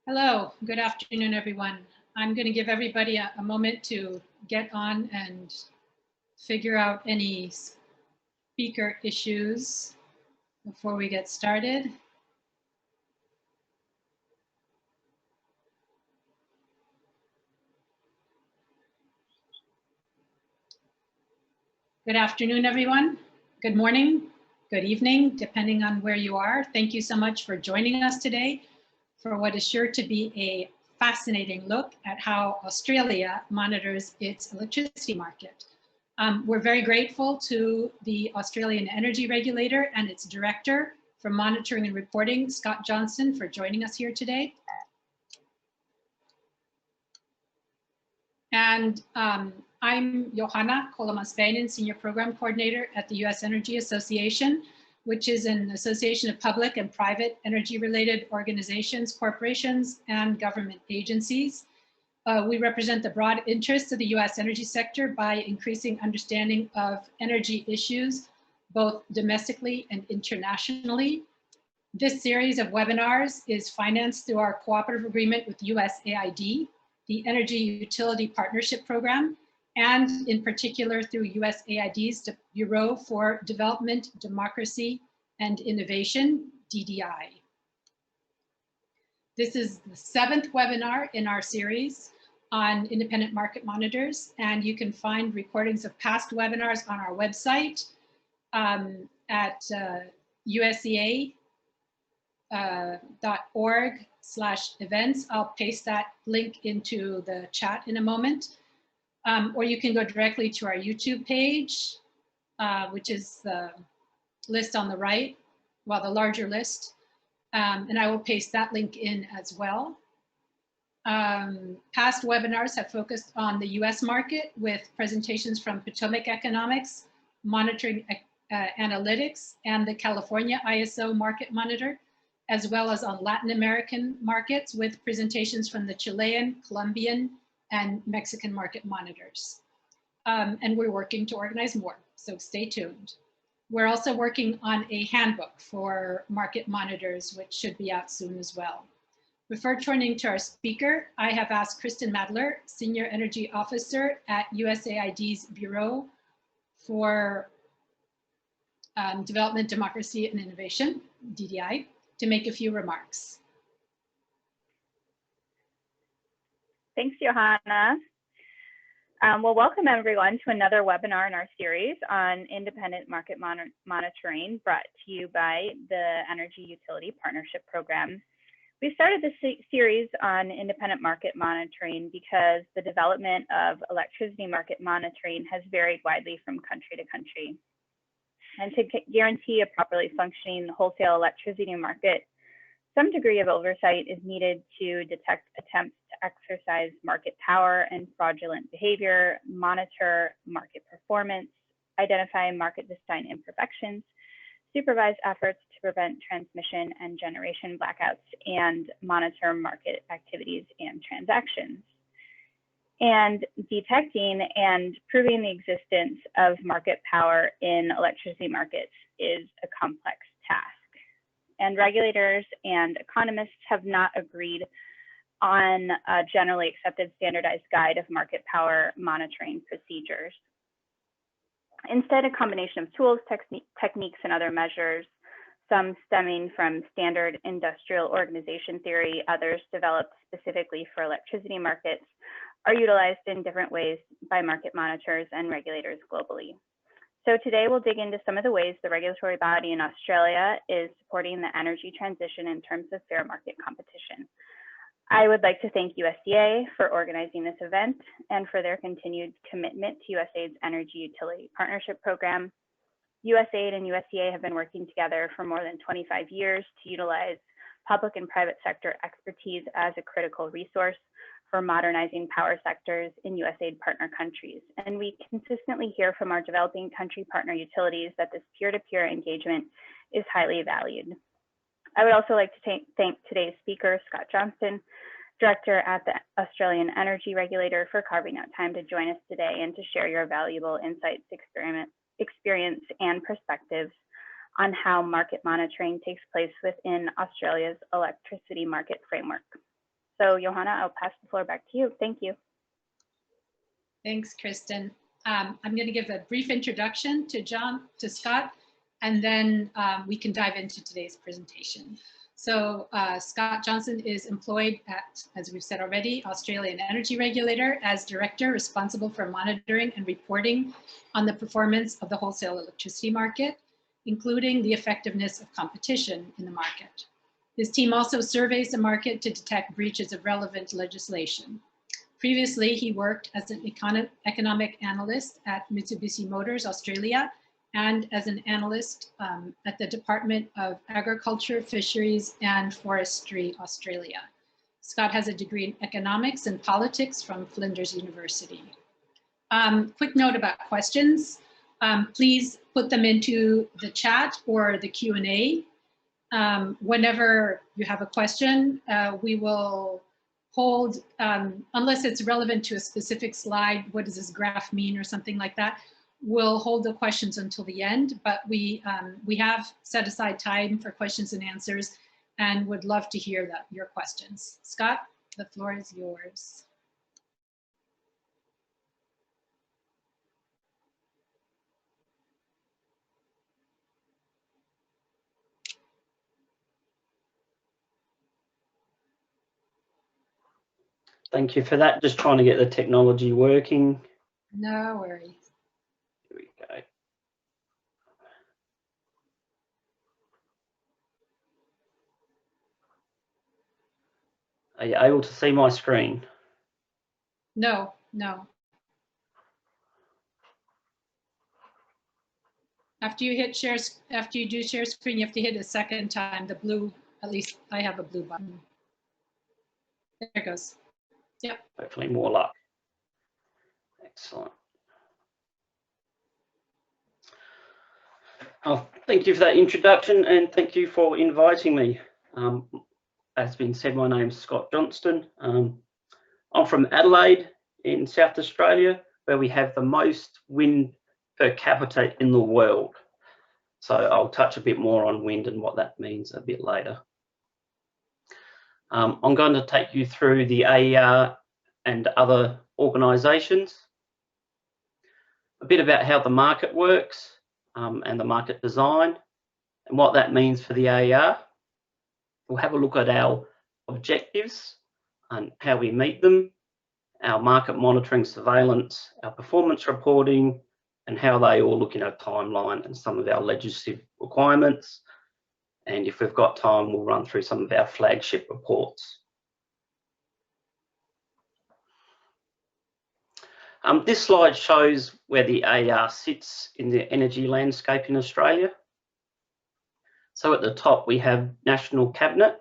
Hello, good afternoon, everyone. I'm going to give everybody a moment to get on and figure out any speaker issues before we get started. Good afternoon, everyone. Good morning, good evening, depending on where you are. Thank you so much for joining us today for what is sure to be a fascinating look at how Australia monitors its electricity market. We're very grateful to the Australian Energy Regulator and its Director for Monitoring and Reporting, Scott Johnston, for joining us here today. And I'm Johanna Kolomas-Beinen, Senior Program Coordinator at the US Energy Association, which is an association of public and private energy-related organizations, corporations, and government agencies. We represent the broad interests of the US energy sector by increasing understanding of energy issues, both domestically and internationally. This series of webinars is financed through our cooperative agreement with USAID, the Energy Utility Partnership Program, and in particular through USAID's Bureau for Development, Democracy, and Innovation, DDI. This is the 7th webinar in our series on independent market monitors, and you can find recordings of past webinars on our website at usea.org/events. I'll paste that link into the chat in a moment. Or you can go directly to our YouTube page, which is the list on the right, well, the larger list. And I will paste that link in as well. Past webinars have focused on the US market with presentations from Potomac Economics, Monitoring Analytics, and the California ISO Market Monitor, as well as on Latin American markets with presentations from the Chilean, Colombian, and Mexican market monitors. And we're working to organize more, so stay tuned. We're also working on a handbook for market monitors, which should be out soon as well. Before turning to our speaker, I have asked Kristen Madler, Senior Energy Officer at USAID's Bureau for Development, Democracy, and Innovation, DDI, to make a few remarks. Thanks, Johanna. Well, welcome everyone to another webinar in our series on independent market monitoring brought to you by the Energy Utility Partnership Program. We started this series on independent market monitoring because the development of electricity market monitoring has varied widely from country to country. And to guarantee a properly functioning wholesale electricity market, some degree of oversight is needed to detect attempts to exercise market power and fraudulent behavior, monitor market performance, identify market design imperfections, supervise efforts to prevent transmission and generation blackouts, and monitor market activities and transactions. And detecting and proving the existence of market power in electricity markets is a complex task. And regulators and economists have not agreed on a generally accepted standardized guide of market power monitoring procedures. Instead, a combination of tools, techniques, and other measures, some stemming from standard industrial organization theory, others developed specifically for electricity markets, are utilized in different ways by market monitors and regulators globally. So today we'll dig into some of the ways the regulatory body in Australia is supporting the energy transition in terms of fair market competition. I would like to thank USDA for organizing this event and for their continued commitment to USAID's Energy Utility Partnership Program. USAID and USDA have been working together for more than 25 years to utilize public and private sector expertise as a critical resource for modernizing power sectors in USAID partner countries. And we consistently hear from our developing country partner utilities that this peer-to-peer engagement is highly valued. I would also like to thank today's speaker, Scott Johnston, Director at the Australian Energy Regulator, for carving out time to join us today and to share your valuable insights, experience, and perspectives on how market monitoring takes place within Australia's electricity market framework. So Johanna, I'll pass the floor back to you. Thank you. Thanks, Kristen. I'm going to give a brief introduction to Scott, and then we can dive into today's presentation. So Scott Johnston is employed at, as we've said already, Australian Energy Regulator as director responsible for monitoring and reporting on the performance of the wholesale electricity market, including the effectiveness of competition in the market. His team also surveys the market to detect breaches of relevant legislation. Previously, he worked as an economic analyst at Mitsubishi Motors Australia and as an analyst at the Department of Agriculture, Fisheries and Forestry Australia. Scott has a degree in economics and politics from Flinders University. Quick note about questions. Please put them into the chat or the Q&A. Whenever you have a question, we will hold, unless it's relevant to a specific slide, what does this graph mean or something like that, we'll hold the questions until the end, but we have set aside time for questions and answers and would love to hear your questions. Scott, the floor is yours. Thank you for that. Just trying to get the technology working. No worries. Here we go. Are you able to see my screen? No, no. After you hit share, after you do share screen, you have to hit a second time, the blue, at least I have a blue button. There it goes. Yep. Hopefully more luck. Excellent. Oh, thank you for that introduction and thank you for inviting me. As been said, my name's Scott Johnston. I'm from Adelaide in South Australia, where we have the most wind per capita in the world. So I'll touch a bit more on wind and what that means a bit later. I'm going to take you through the AER and other organisations, a bit about how the market works and the market design and what that means for the AER. We'll have a look at our objectives and how we meet them, our market monitoring surveillance, our performance reporting, and how they all look in a timeline and some of our legislative requirements. And if we've got time, we'll run through some of our flagship reports. This slide shows where the AER sits in the energy landscape in Australia. So at the top, we have National Cabinet.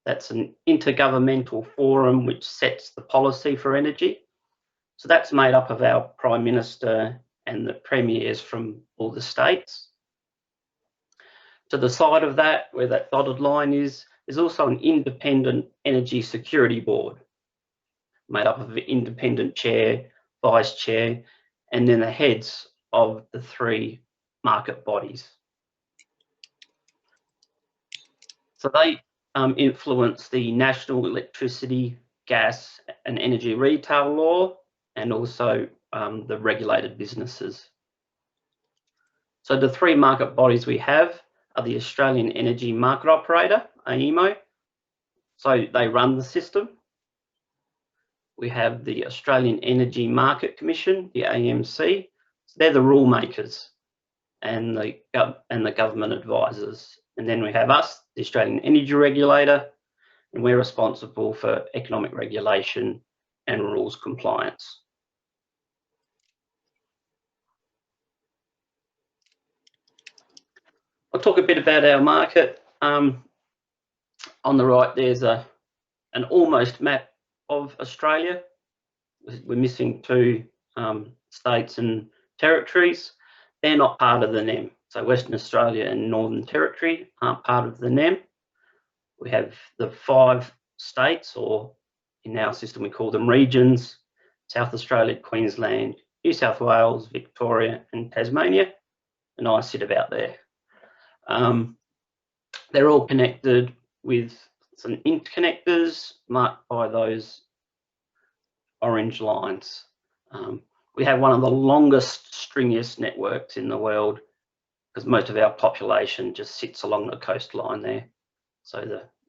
That's an intergovernmental forum which sets the policy for energy. So that's made up of our Prime Minister and the Premiers from all the states. To the side of that, where that dotted line is, there's also an independent energy security board made up of an independent chair, vice chair, and then the heads of the three market bodies. So they influence the National Electricity, Gas and Energy Retail Law and also the regulated businesses. So the three market bodies we have are the Australian Energy Market Operator, AEMO. So they run the system. We have the Australian Energy Market Commission, the AMC. So they're the rule makers and the government advisors. And then we have us, the Australian Energy Regulator, and we're responsible for economic regulation and rules compliance. I'll talk a bit about our market. On the right, there's an almost map of Australia. We're missing two states and territories. They're not part of the NEM. So Western Australia and Northern Territory aren't part of the NEM. We have the 5 states, or in our system we call them regions: South Australia, Queensland, New South Wales, Victoria and Tasmania. And I sit about there. They're all connected with Some interconnectors marked by those orange lines. We have one of the longest, stringiest networks in the world because most of our population just sits along the coastline there. So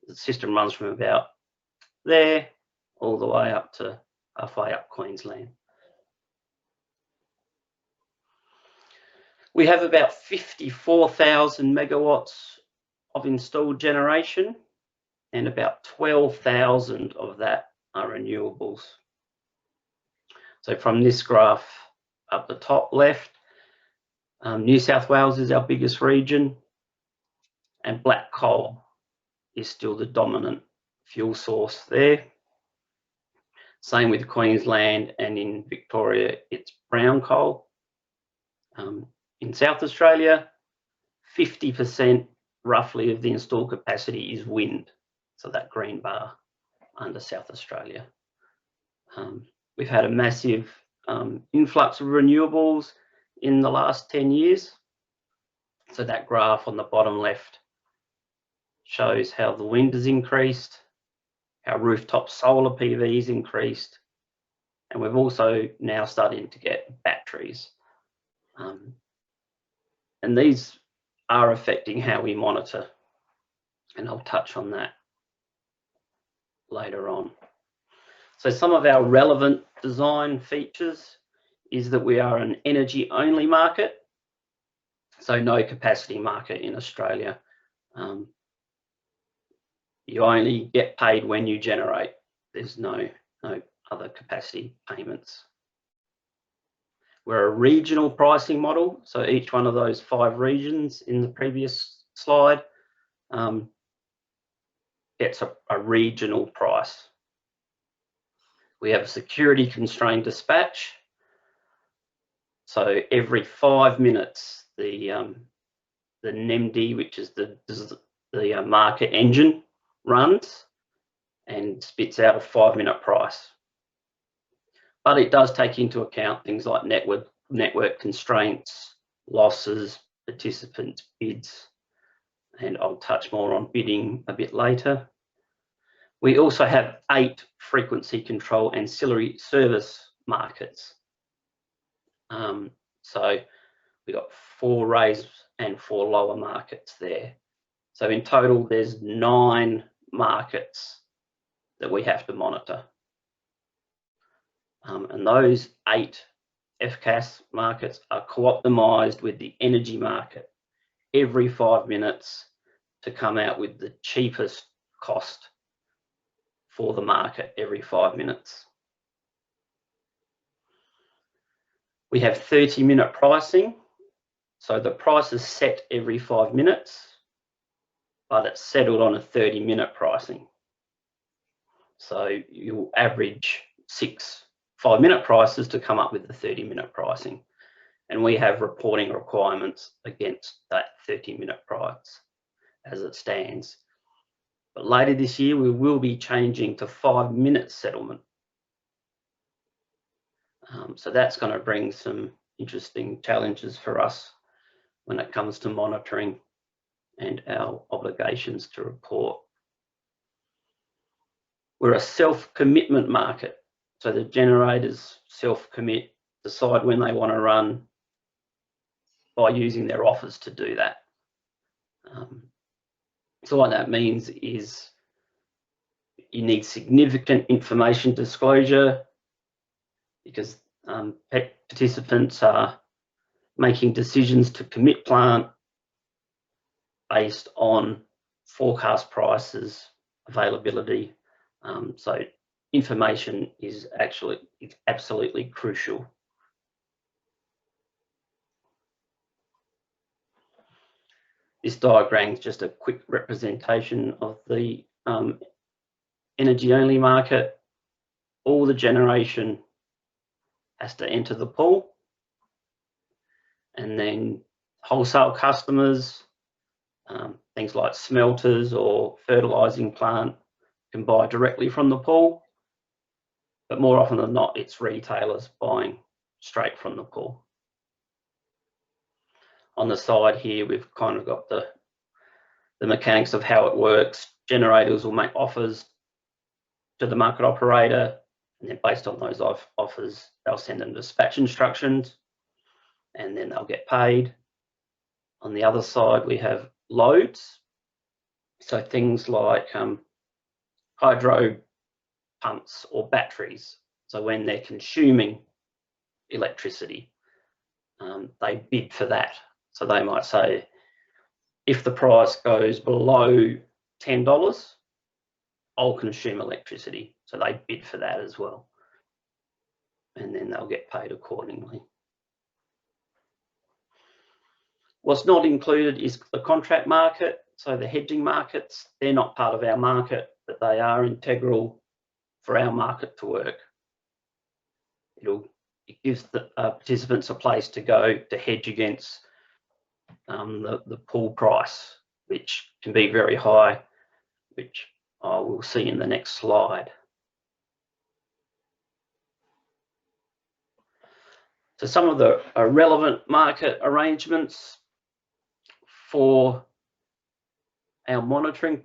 the system runs from about there all the way up to halfway up Queensland. We have about 54,000 megawatts of installed generation, and about 12,000 of that are renewables. So from this graph up the top left, New South Wales is our biggest region, and black coal is still the dominant fuel source there. Same with Queensland, and in Victoria, it's brown coal. In South Australia, 50% roughly of the installed capacity is wind. So that green bar under South Australia. We've had a massive influx of renewables in the last 10 years. So that graph on the bottom left shows how the wind has increased, how rooftop solar PV has increased, and we've also now starting to get batteries. And these are affecting how we monitor, and I'll touch on that later on. So some of our relevant design features is that we are an energy only market, so no capacity market in Australia. You only get paid when you generate. There's no other capacity payments. We're a regional pricing model, so each one of those 5 regions in the previous slide gets a regional price. We have a security constrained dispatch, so every 5 minutes the NEMD, which is the market engine, runs and spits out a 5-minute price. But it does take into account things like network constraints, losses, participant bids, and I'll touch more on bidding a bit later. We also have 8 frequency control ancillary service markets. So we've got 4 raise and 4 lower markets there. So in total, there's 9 markets that we have to monitor. And those 8 FCAS markets are co-optimized with the energy market every 5 minutes to come out with the cheapest cost for the market every 5 minutes. We have 30-minute pricing. So the price is set every 5 minutes, but it's settled on a 30-minute pricing. So you'll average 6 5-minute prices to come up with the 30-minute pricing. And we have reporting requirements against that 30-minute price as it stands. But later this year, we will be changing to 5-minute settlement. So that's going to bring some interesting challenges for us when it comes to monitoring and our obligations to report. We're a self-commitment market. So the generators self-commit, decide when they want to run by using their offers to do that. So what that means is you need significant information disclosure because participants are making decisions to commit plant based on forecast prices, availability. So information is absolutely crucial. This diagram is just a quick representation of the energy-only market. All the generation has to enter the pool, and then wholesale customers, things like smelters or fertilising plant, can buy directly from the pool, but more often than not, it's retailers buying straight from the pool. On the side here, we've kind of got the mechanics of how it works. generators will make offers to the market operator, and then based on those offers, they'll send them dispatch instructions, and then they'll get paid. On the other side, we have loads. So things like hydro pumps or batteries. So when they're consuming electricity, they bid for that. So they might say, if the price goes below $10, I'll consume electricity. So they bid for that as well. And then they'll get paid accordingly. What's not included is the contract market. So the hedging markets, they're not part of our market, but they are integral for our market to work. It gives the participants a place to go to hedge against the pool price, which can be very high, which I will see in the next slide. So some of the relevant market arrangements for our monitoring,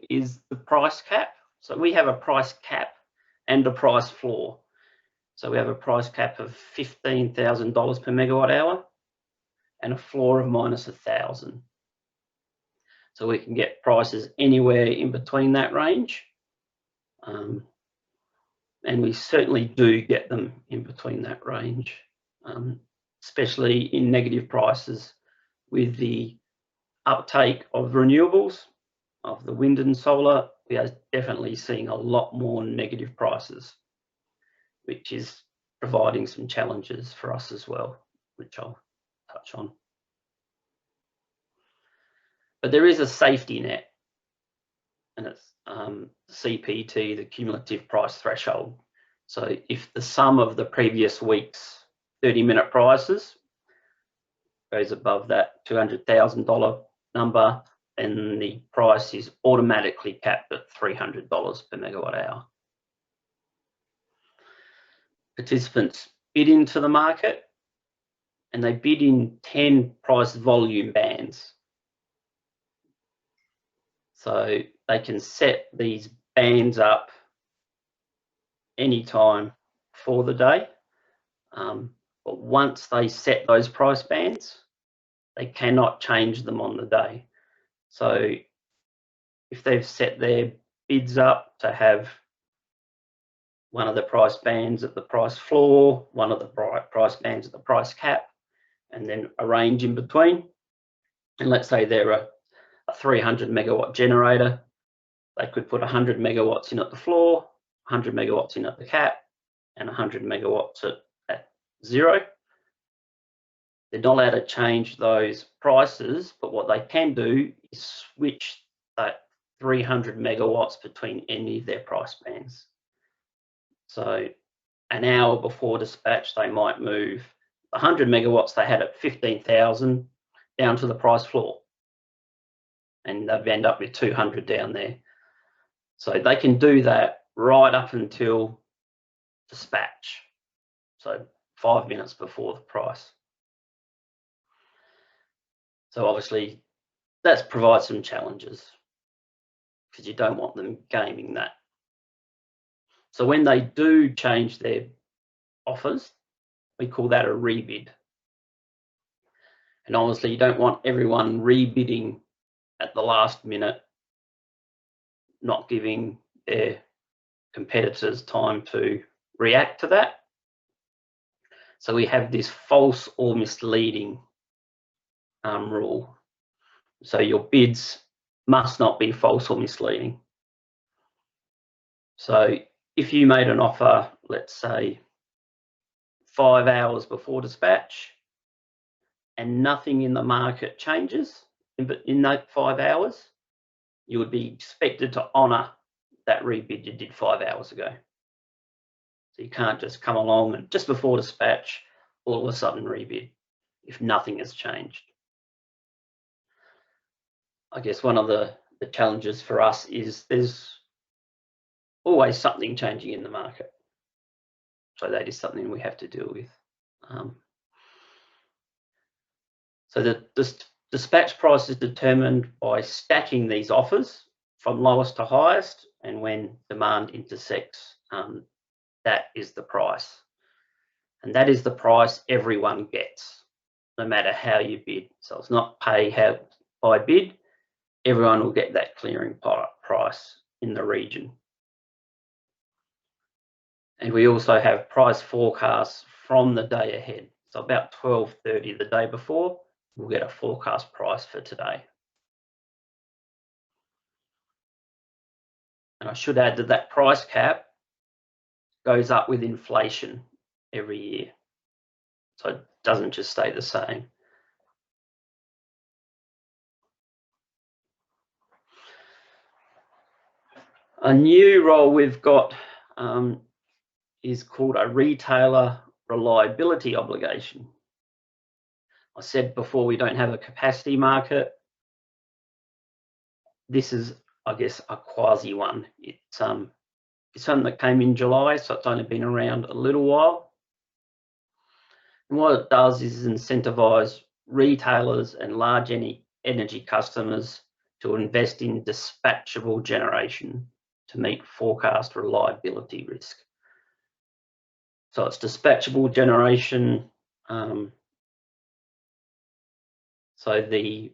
is the price cap. So we have a price cap and a price floor. So we have a price cap of $15,000 per megawatt hour and a floor of -1,000. So we can get prices anywhere in between that range. And we certainly do get them in between that range, especially in negative prices with the uptake of renewables, of the wind and solar. We are definitely seeing a lot more negative prices, which is providing some challenges for us as well, which I'll touch on. But there is a safety net, and it's CPT, the cumulative price threshold. So if the sum of the previous week's 30-minute prices goes above that $200,000 number, then the price is automatically capped at $300 per megawatt hour. Participants bid into the market, and they bid in 10 price volume bands. So they can set these bands up anytime for the day. But once they set those price bands, they cannot change them on the day. So if they've set their bids up to have one of the price bands at the price floor, one of the price bands at the price cap, and then a range in between, and let's say they're a 300 megawatt generator, they could put 100 megawatts in at the floor, 100 megawatts in at the cap, and 100 megawatts at zero. They're not allowed to change those prices, but what they can do is switch that 300 megawatts between any of their price bands. So an hour before dispatch, they might move 100 megawatts they had at 15,000 down to the price floor, and they've end up with 200 down there. So they can do that right up until dispatch, so 5 minutes before the price. So obviously that provides some challenges because you don't want them gaming that. So when they do change their offers, we call that a rebid. And obviously you don't want everyone rebidding at the last minute, not giving their competitors time to react to that. So we have this false or misleading rule. So your bids must not be false or misleading. So if you made an offer, let's say 5 hours before dispatch, and nothing in the market changes in that 5 hours, you would be expected to honour that rebid you did 5 hours ago. So you can't just come along and just before dispatch, all of a sudden rebid if nothing has changed. I guess one of the challenges for us is there's always something changing in the market. So that is something we have to deal with. So the Dispatch price is determined by stacking these offers from lowest to highest, and when demand intersects, that is the price. And that is the price everyone gets, no matter how you bid. So it's not pay by bid, everyone will get that clearing price in the region. And we also have price forecasts from the day ahead. So about 12:30 the day before, we'll get a forecast price for today. And I should add that that price cap goes up with inflation every year. So it doesn't just stay the same. A new role we've got is called a retailer reliability obligation. I said before, we don't have a capacity market. This is, I guess, a quasi one. It's something that came in July, so it's only been around a little while. And what it does is incentivize retailers and large energy customers to invest in dispatchable generation to meet forecast reliability risk. So it's dispatchable generation. So the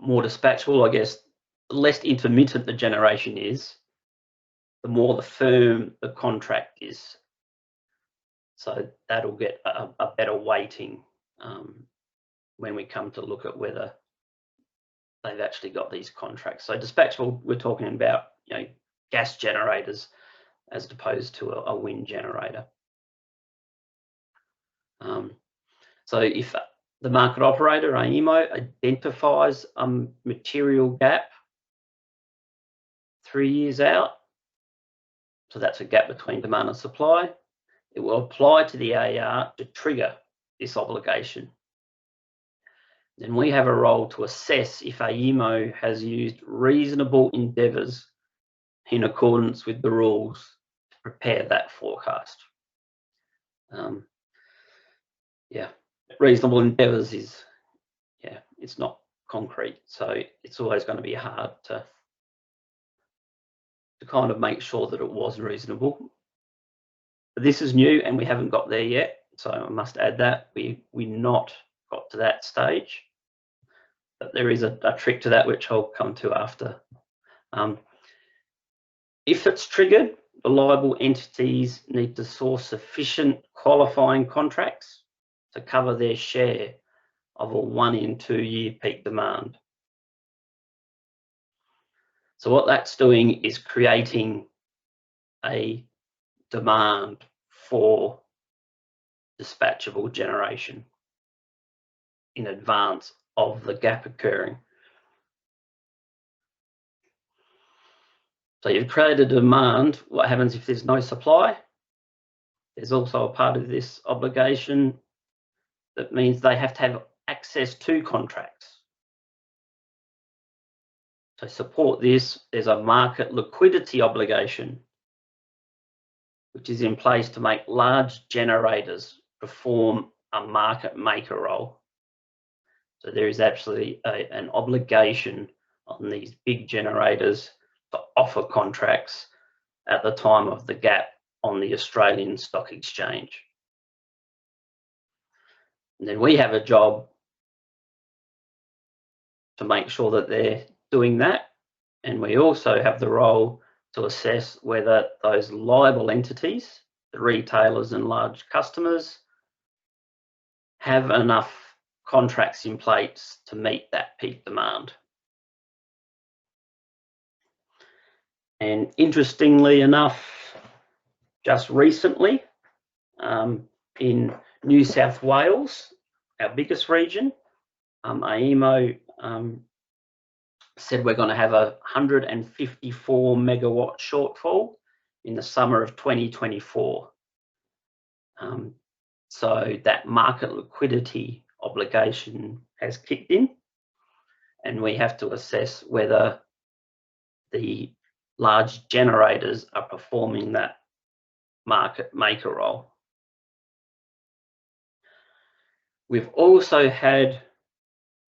more dispatchable, I guess, the less intermittent the generation is, the more the firm the contract is. So that'll get a better weighting when we come to look at whether they've actually got these contracts. So dispatchable, we're talking about, you know, gas generators as opposed to a wind generator. So if the market operator, AEMO, identifies a material gap 3 years out, so that's a gap between demand and supply, it will apply to the AR to trigger this obligation. Then we have a role to assess if AEMO has used reasonable endeavours in accordance with the rules to prepare that forecast. Yeah, reasonable endeavours is, yeah, it's not concrete, so it's always going to be hard to kind of make sure that it was reasonable. But this is new and we haven't got there yet, so I must add that we've not got to that stage. But there is a trick to that which I'll come to after. If it's triggered, the liable entities need to source sufficient qualifying contracts to cover their share of a 1 in 2 year peak demand. So what that's doing is creating a demand for dispatchable generation in advance of the gap occurring. So you've created a demand. What happens if there's no supply? There's also a part of this obligation that means they have to have access to contracts. To support this, there's a market liquidity obligation, which is in place to make large generators perform a market maker role. So there is absolutely an obligation on these big generators to offer contracts at the time of the gap on the Australian Stock Exchange. And then we have a job to make sure that they're doing that. And we also have the role to assess whether those liable entities, the retailers and large customers, have enough contracts in place to meet that peak demand. And interestingly enough, just recently, in New South Wales, our biggest region, AEMO said we're going to have a 154 megawatt shortfall in the summer of 2024. So that market liquidity obligation has kicked in, and we have to assess whether the large generators are performing that market maker role. We've also had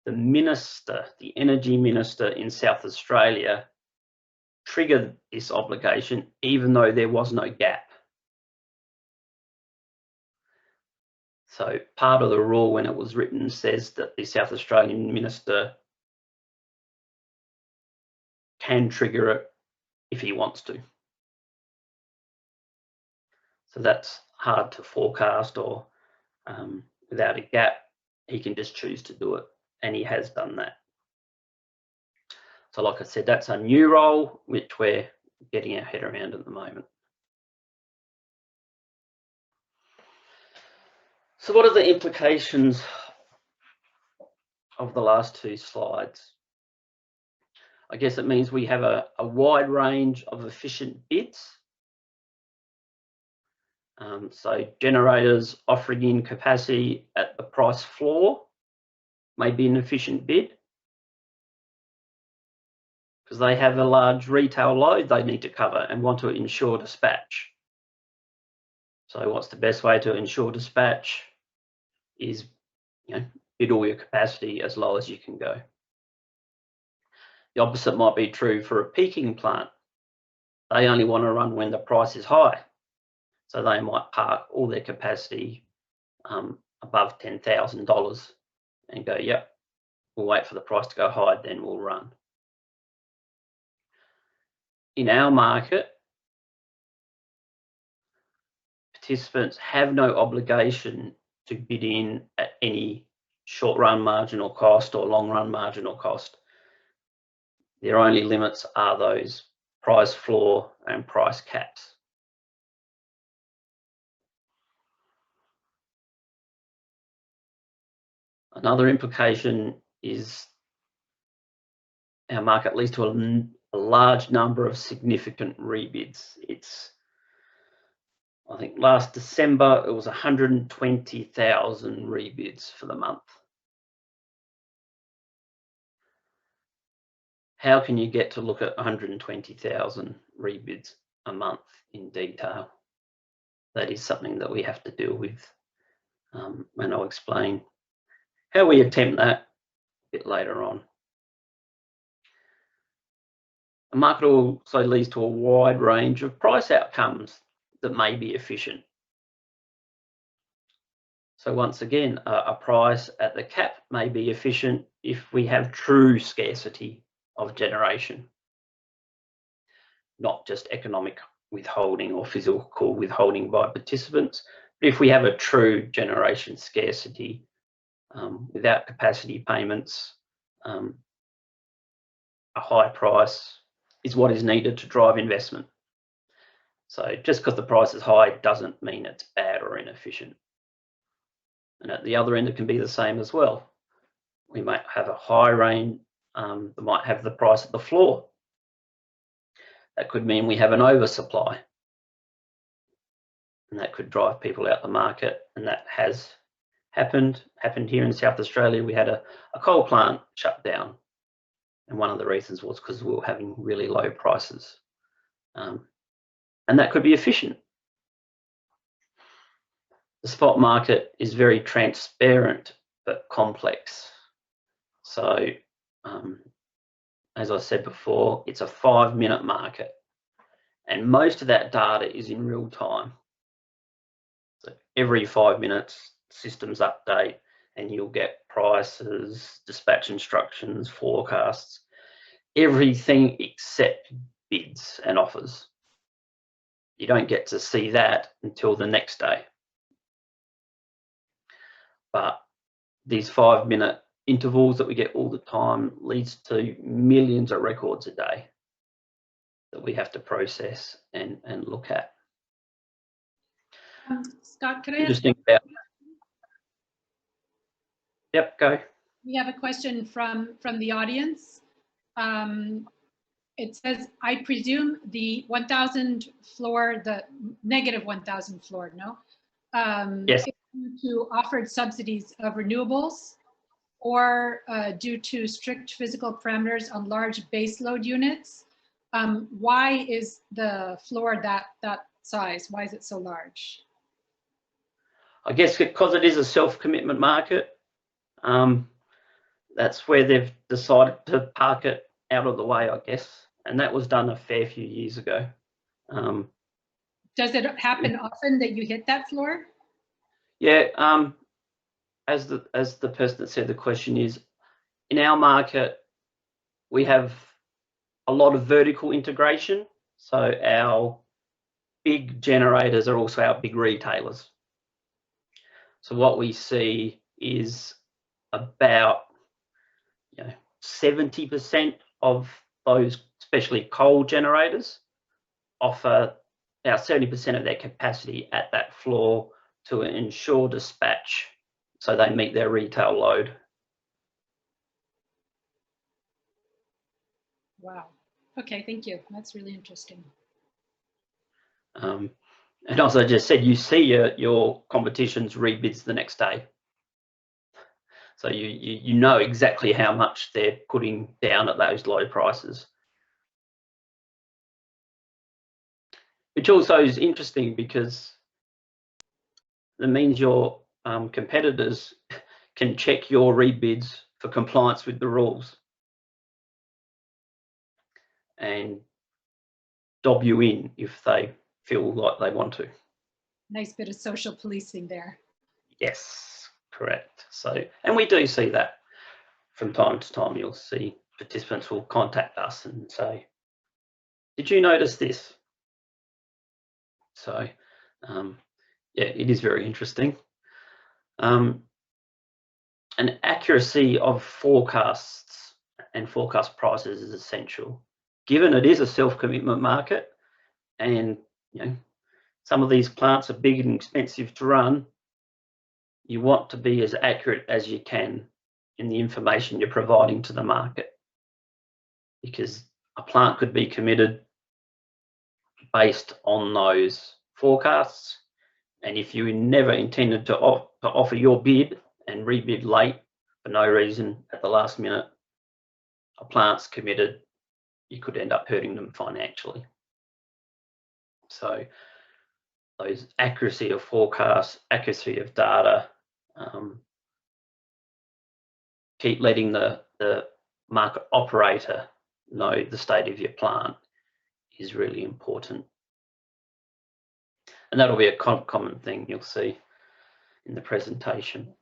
the energy minister in South Australia, triggered this obligation even though there was no gap. So part of the rule when it was written says that the South Australian minister can trigger it if he wants to. So that's hard to forecast, or without a gap, he can just choose to do it, and he has done that. So like I said, that's a new role which we're getting our head around at the moment. So what are the implications of the last two slides? I guess it means we have a wide range of efficient bids. So generators offering in capacity at the price floor may be an efficient bid because they have a large retail load they need to cover and want to ensure dispatch. So what's the best way to ensure dispatch is, bid all your capacity as low as you can go. The opposite might be true for a peaking plant. They only want to run when the price is high. So they might park all their capacity above $10,000 and go, yep, we'll wait for the price to go high, then we'll run. In our market, participants have no obligation to bid in at any short-run marginal cost or long-run marginal cost. Their only limits are those price floor and price caps. Another implication is our market leads to a large number of significant rebids. I think last December, it was 120,000 rebids for the month. How can you get to look at 120,000 rebids a month in detail? That is something that we have to deal with, and I'll explain how we attempt that a bit later on. A market also leads to a wide range of price outcomes that may be efficient. So once again, a price at the cap may be efficient if we have true scarcity of generation, not just economic withholding or physical withholding by participants. But if we have a true generation scarcity without capacity payments, a high price is what is needed to drive investment. So just because the price is high doesn't mean it's bad or inefficient. And at the other end, it can be the same as well. We might have a high range that might have the price at the floor. That could mean we have an oversupply. And that could drive people out the market. And that has happened here in South Australia. We had a coal plant shut down. And one of the reasons was because we were having really low prices. And that could be efficient. The spot market is very transparent but complex. So, as I said before, it's a 5-minute market. And most of that data is in real time. So every 5 minutes, systems update, and you'll get prices, dispatch instructions, forecasts, everything except bids and offers. You don't get to see that until the next day. But these 5-minute intervals that we get all the time leads to millions of records a day that we have to process and look at. Scott, could I just think about? Yep, go. We have a question from the audience. It says, I presume the 1,000 floor, the negative 1,000 floor, no? Yes. Due to offered subsidies of renewables, or due to strict physical parameters on large baseload units. Why is the floor that size? Why is it so large? I guess because it is a self-commitment market. that's where they've decided to park it out of the way, I guess. And that was done a fair few years ago. Does it happen often that you hit that floor? Yeah, as the person that said the question is, in our market, we have a lot of vertical integration. So our big generators are also our big retailers. So what we see is about 70% of those, especially coal generators, offer about 70% of their capacity at that floor to ensure dispatch so they meet their retail load. Wow. Okay, thank you. That's really interesting. And as I just said, you see your competition's rebids the next day. So you know exactly how much they're putting down at those low prices. Which also is interesting because it means your competitors can check your rebids for compliance with the rules and dob you in if they feel like they want to. Nice bit of social policing there. Yes, correct. So, and we do see that from time to time. You'll see participants will contact us and say, did you notice this? So, yeah, it is very interesting. And accuracy of forecasts and forecast prices is essential, given it is a self-commitment market, and some of these plants are big and expensive to run. You want to be as accurate as you can in the information you're providing to the market, because a plant could be committed based on those forecasts, and if you never intended to offer your bid and rebid late for no reason at the last minute, a plant's committed, you could end up hurting them financially. So those accuracy of forecasts, accuracy of data, keep letting the market operator know the state of your plant is really important. And that'll be a common thing you'll see in the presentation.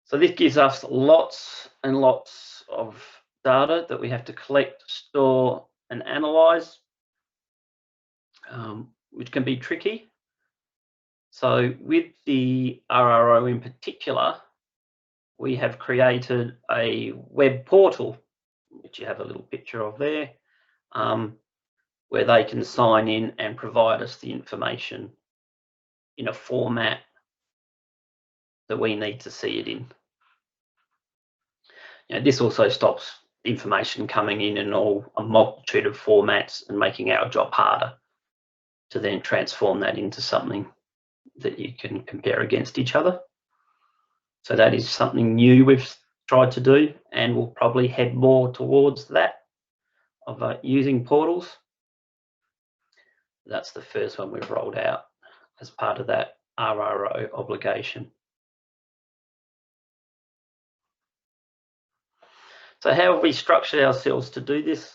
So this gives us lots and lots of data that we have to collect, store and analyse, which can be tricky. So with the RRO in particular, we have created a web portal, which you have a little picture of there, where they can sign in and provide us the information in a format that we need to see it in. This also stops information coming in a multitude of formats and making our job harder to then transform that into something that you can compare against each other. So that is something new we've tried to do, and we'll probably head more towards that, of using portals. That's the first one we've rolled out as part of that RRO obligation. So how have we structured ourselves to do this?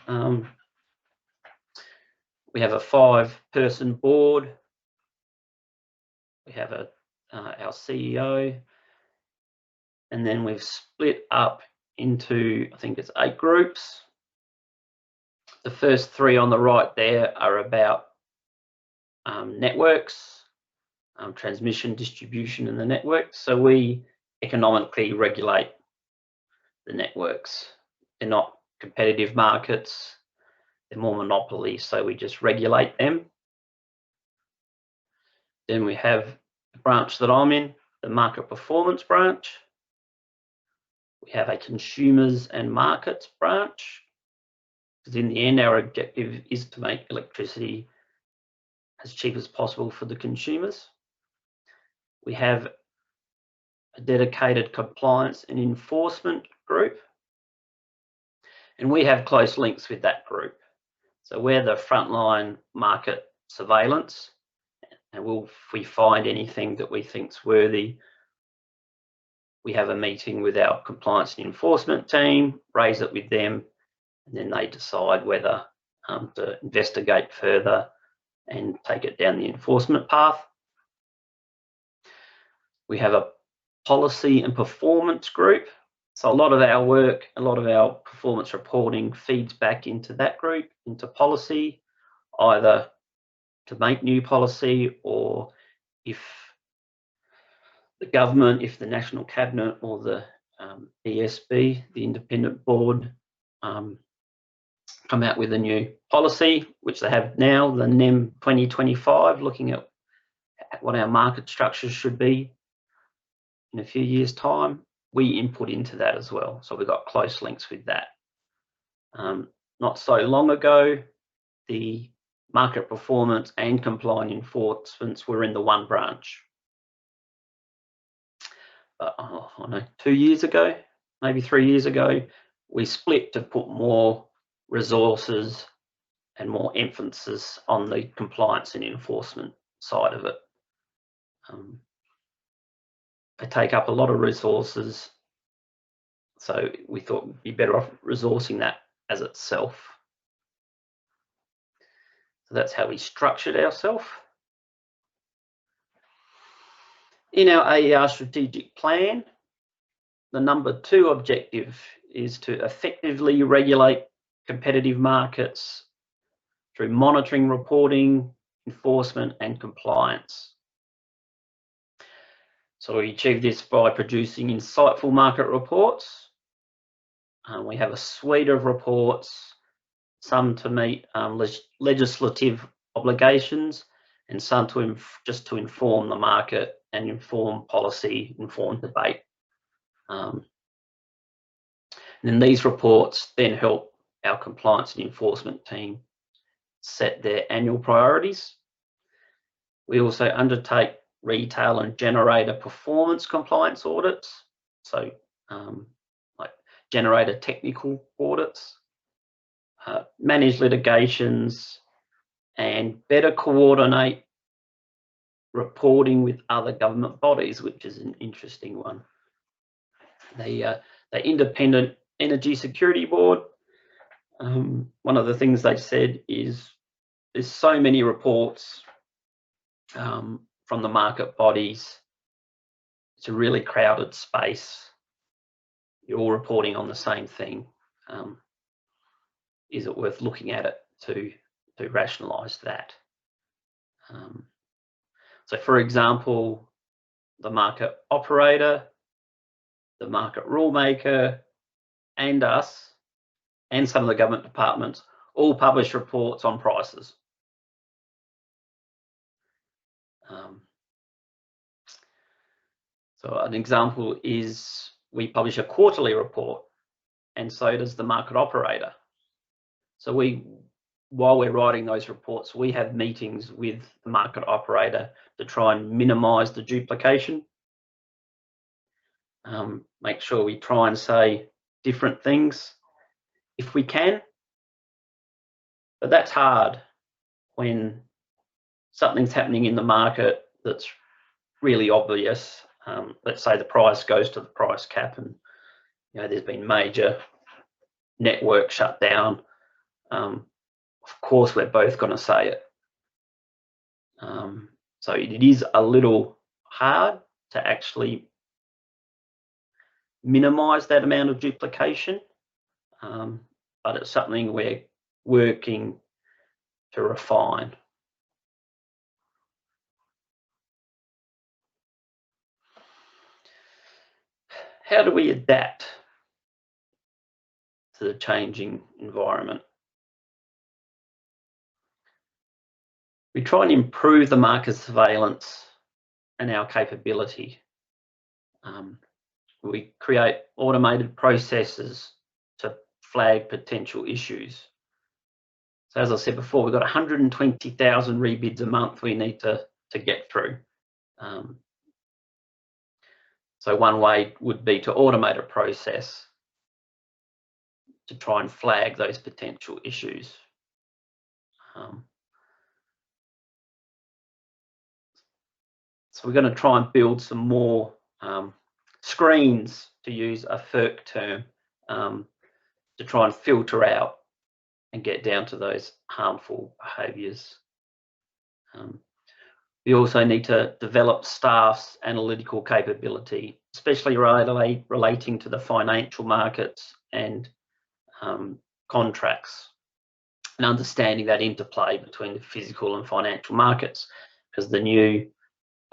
We have a 5-person board. We have our CEO, and then we've split up into, I think it's 8 groups. The first 3 on the right there are about networks, transmission, distribution, and the networks. So we economically regulate the networks. They're not competitive markets, they're more monopoly, so we just regulate them. Then we have the branch that I'm in, the market performance branch. We have a consumers and markets branch, because in the end our objective is to make electricity as cheap as possible for the consumers. We have a dedicated compliance and enforcement group, and we have close links with that group. So we're the frontline market surveillance, and if we find anything that we think's worthy we have a meeting with our compliance and enforcement team, raise it with them, and then they decide whether to investigate further and take it down the enforcement path. We have a policy and performance group. So a lot of our work, a lot of our performance reporting feeds back into that group, into policy, either to make new policy, or if the government, if the National Cabinet or the ESB, the independent board, come out with a new policy, which they have now, the NEM 2025, looking at what our market structures should be in a few years' time, we input into that as well. So we've got close links with that. Not so long ago, the market performance and compliance enforcements were in the one branch. But I don't know, 2 years ago, maybe 3 years ago, we split to put more resources and more emphasis on the compliance and enforcement side of it. They take up a lot of resources, so we thought we'd be better off resourcing that as itself. So that's how we structured ourselves. In our AER strategic plan, the number 2 objective is to effectively regulate competitive markets through monitoring, reporting, enforcement and compliance. So we achieve this by producing insightful market reports. We have a suite of reports, some to meet legislative obligations and some to just to inform the market and inform policy, inform debate. And then these reports then help our compliance and enforcement team set their annual priorities. We also undertake retail and generator performance compliance audits, so like generator technical audits, manage litigations, and better coordinate reporting with other government bodies, which is an interesting one. The Independent Energy Security Board, one of the things they said is there's so many reports from the market bodies. It's a really crowded space. You're all reporting on the same thing. Is it worth looking at it to rationalise that? So for example, the market operator, the market rule maker, and us, and some of the government departments all publish reports on prices. So an example is we publish a quarterly report, and so does the market operator. So while we're writing those reports, we have meetings with the market operator to try and minimise the duplication. Make sure we try and say different things if we can, but that's hard when something's happening in the market that's really obvious. Let's say the price goes to the price cap, and there's been major network shutdown. Of course, we're both going to say it. So it is a little hard to actually minimise that amount of duplication, but it's something we're working to refine. How do we adapt to the changing environment? We try and improve the market surveillance and our capability. We create automated processes to flag potential issues. So as I said before, we've got 120,000 rebids a month we need to get through. So one way would be to automate a process to try and flag those potential issues. So we're going to try and build some more screens, to use a FERC term, to try and filter out and get down to those harmful behaviours. We also need to develop staff's analytical capability, especially relating to the financial markets and contracts, and understanding that interplay between the physical and financial markets, because the new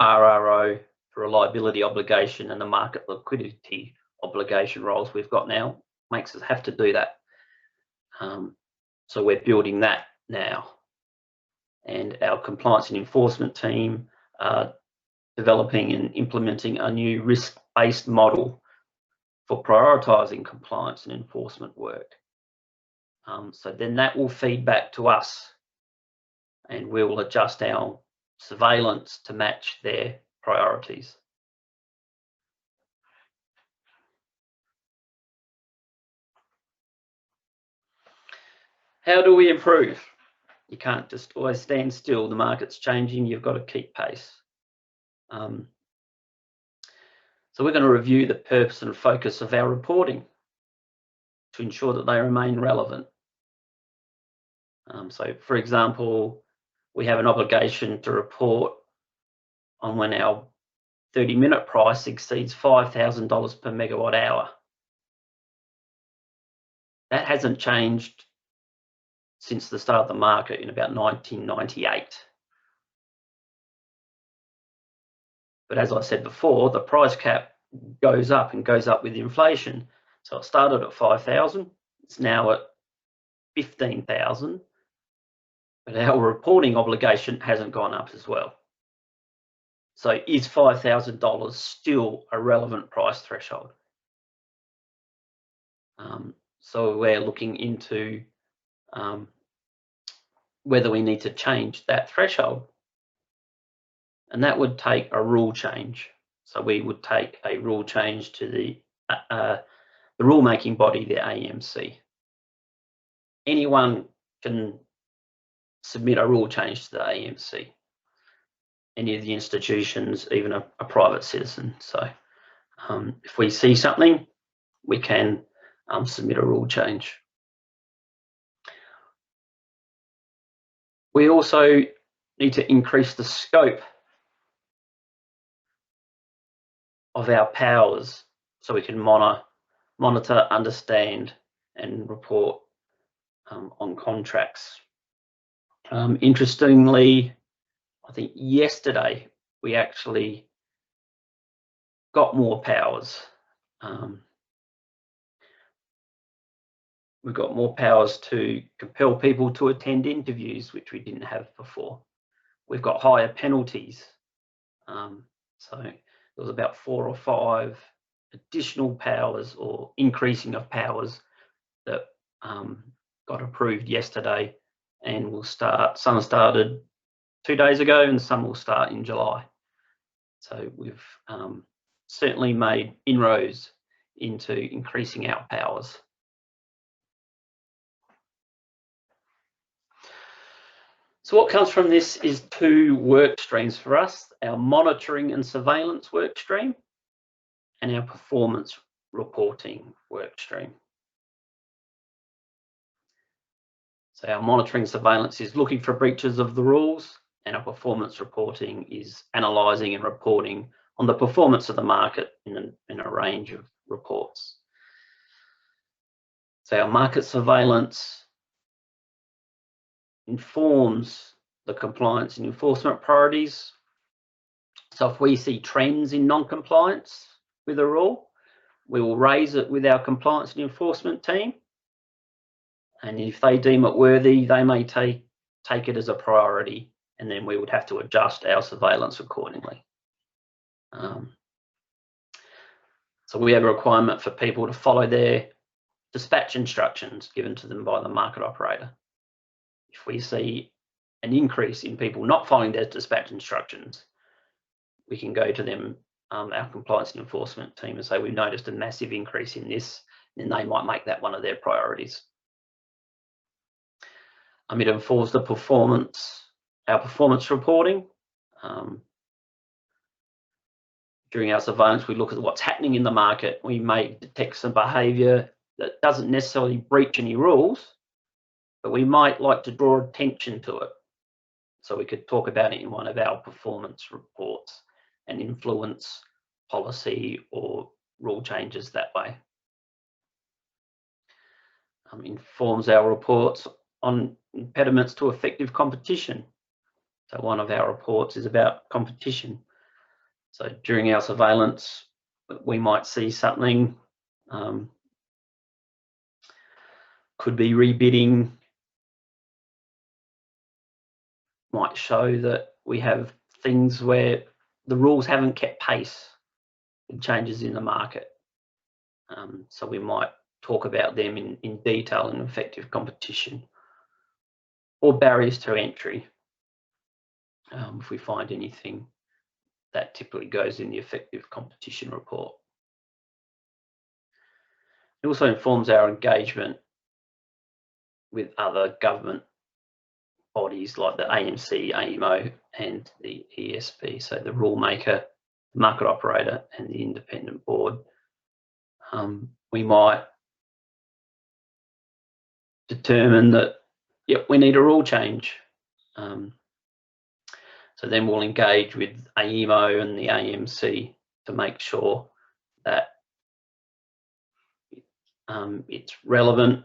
RRO, reliability obligation, and the market liquidity obligation roles we've got now makes us have to do that. So we're building that now. And our compliance and enforcement team are developing and implementing a new risk-based model for prioritising compliance and enforcement work. So then that will feed back to us, and we will adjust our surveillance to match their priorities. How do we improve? You can't just always stand still. The market's changing. You've got to keep pace. So we're going to review the purpose and focus of our reporting to ensure that they remain relevant. So, for example, we have an obligation to report on when our 30-minute price exceeds $5,000 per megawatt hour. That hasn't changed since the start of the market in about 1998. But as I said before, the price cap goes up and goes up with inflation. So it started at 5,000, it's now at 15,000, but our reporting obligation hasn't gone up as well. So is $5,000 still a relevant price threshold? So we're looking into whether we need to change that threshold. And that would take a rule change. So we would take a rule change to the rulemaking body, the AMC. Anyone can submit a rule change to the AMC. Any of the institutions, even a private citizen. So if we see something, we can submit a rule change. We also need to increase the scope of our powers so we can monitor, understand, and report on contracts. Interestingly, I think yesterday we actually got more powers. We've got more powers to compel people to attend interviews, which we didn't have before. We've got higher penalties. So there was about 4 or 5 additional powers or increasing of powers that got approved yesterday, and will start. Some started 2 days ago and some will start in July. So we've certainly made inroads into increasing our powers. So what comes from this is 2 work streams for us: our monitoring and surveillance work stream and our performance reporting work stream. So our monitoring surveillance is looking for breaches of the rules, and our performance reporting is analysing and reporting on the performance of the market in a range of reports. So our market surveillance informs the compliance and enforcement priorities. So if we see trends in non-compliance with a rule, we will raise it with our compliance and enforcement team. And if they deem it worthy, they may take it as a priority, and then we would have to adjust our surveillance accordingly. So we have a requirement for people to follow their dispatch instructions given to them by the market operator. If we see an increase in people not following their dispatch instructions, we can go to them, our compliance and enforcement team, and say we've noticed a massive increase in this, and they might make that one of their priorities. It informs the performance, our performance reporting. During our surveillance, we look at what's happening in the market. We may detect some behaviour that doesn't necessarily breach any rules, but we might like to draw attention to it. So we could talk about it in one of our performance reports and influence policy or rule changes that way. Informs our reports on impediments to effective competition. So one of our reports is about competition. So during our surveillance, we might see something, could be rebidding, might show that we have things where the rules haven't kept pace with changes in the market. So we might talk about them in detail in effective competition, or barriers to entry. If we find anything, that typically goes in the effective competition report. It also informs our engagement with other government bodies like the AMC, AEMO and the ESP, so the rule maker, market operator and the independent board. We might determine that, yep, we need a rule change. So then we'll engage with AEMO and the AMC to make sure that it's relevant,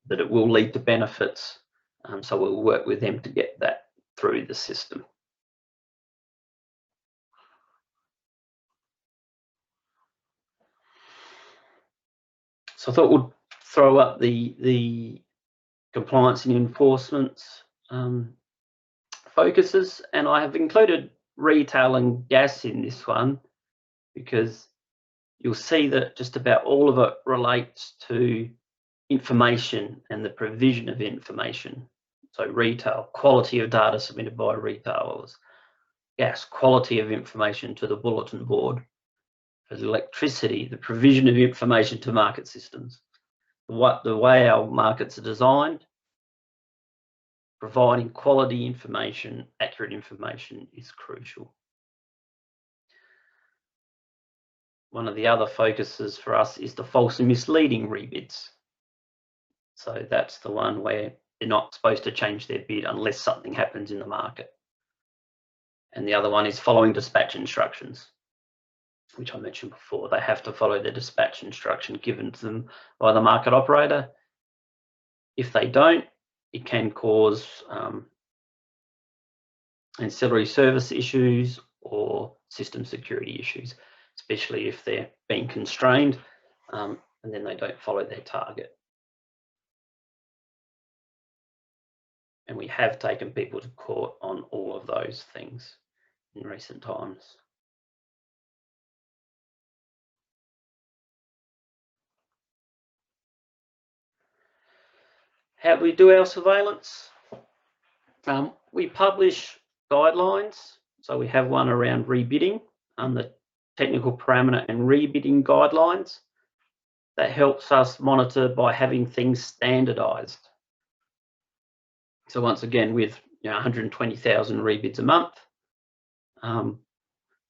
that it will lead to benefits. So we'll work with them to get that through the system. So I thought we'd throw up the compliance and enforcement focuses, and I have included retail and gas in this one because you'll see that just about all of it relates to information and the provision of information. So retail, quality of data submitted by retailers. Gas, quality of information to the bulletin board. For electricity, the provision of information to market systems. The way our markets are designed, providing quality information, accurate information is crucial. One of the other focuses for us is the false and misleading rebids. So that's the one where they're not supposed to change their bid unless something happens in the market. And the other one is following dispatch instructions, which I mentioned before. They have to follow the dispatch instruction given to them by the market operator. If they don't, it can cause ancillary service issues or system security issues, especially if they're being constrained and then they don't follow their target. And we have taken people to court on all of those things in recent times. How do we do our surveillance? We publish guidelines. So we have one around rebidding, the technical parameter and rebidding guidelines. That helps us monitor by having things standardized. So once again, with 120,000 rebids a month,